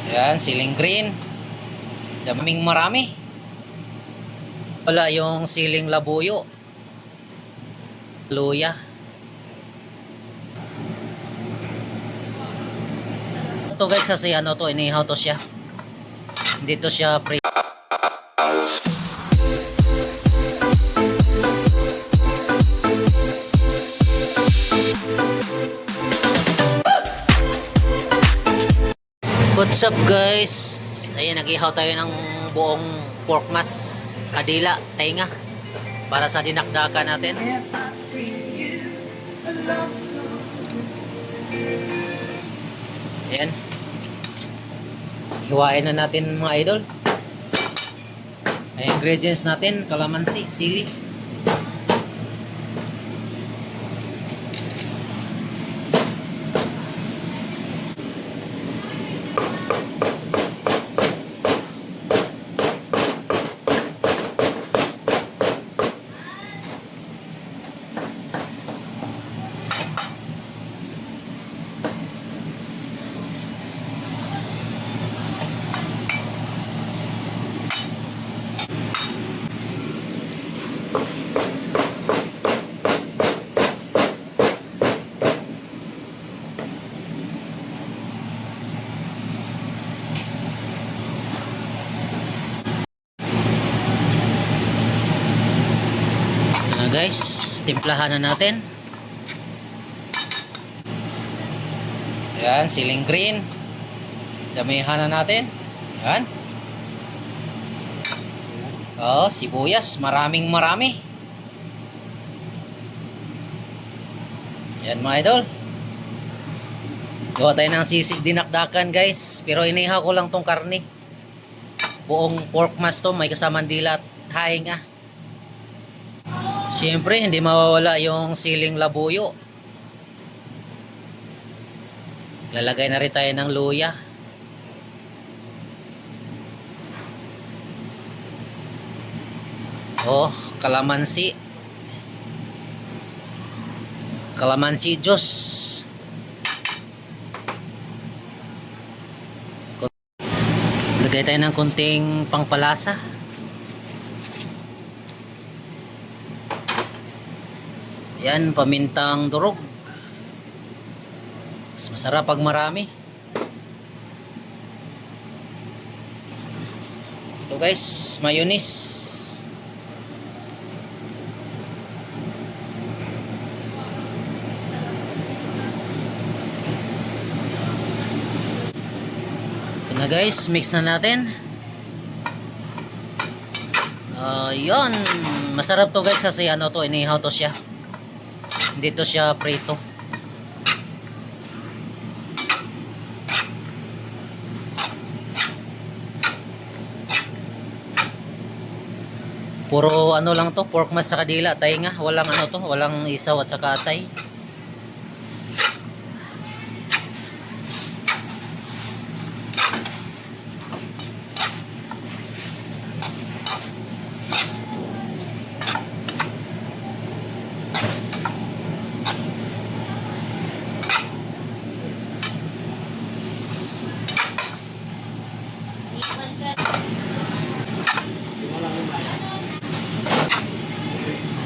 Ayan, siling green. Daming marami. Wala yung siling labuyo. Luya. Ito guys, kasi ano to, inihaw to siya. Hindi to siya pre. What's up guys? Ayan, nag-ihaw tayo ng buong pork mas, kadila, tenga, para sa dinakdakan natin. Ayan. Hiwain na natin mga idol. Ay, ingredients natin, kalamansi, sili. Guys, timplahan na natin. Ayan, siling green. Damihan na natin. Ayan. Oh, sibuyas, maraming marami. Ayan mga idol. Gawa tayo ng sisig dinakdakan guys. Pero inihaw ko lang tong karne. Buong pork mas to, may kasamang dila at hainga. Siyempre, hindi mawawala yung siling labuyo. Lalagay na rin tayo ng luya. Oh, kalamansi. Kalamansi juice. Lagay tayo ng konting pangpalasa. Yan, pamintang durog. Mas masarap pag marami. Ito guys, mayonnaise. Ito na guys, mix na natin. Yun, masarap to guys kasi ano to, inihaw to siya. Hindi to siya prito. Puro ano lang to, pork mas sa kadila, tainga. Walang ano to, walang isaw at saka atay.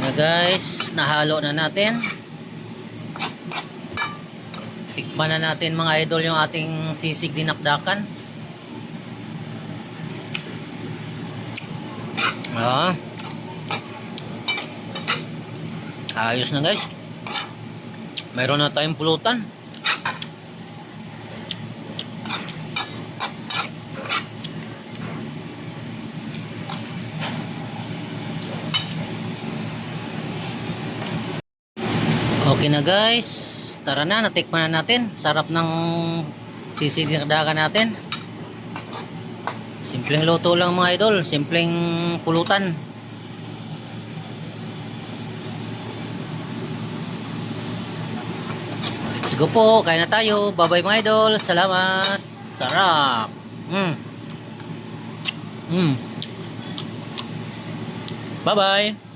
Na guys, nahalo na natin. Tikman na natin mga idol yung ating sisig dinakdakan. Ayos na guys. Mayroon na tayong pulutan. Okay na guys, tara na, natikman na natin. Sarap ng sisig dinakdakan natin. Simpleng luto lang mga idol, simpleng pulutan. Let's go po, kain na tayo. Bye bye mga idol, salamat. Sarap. Bye bye.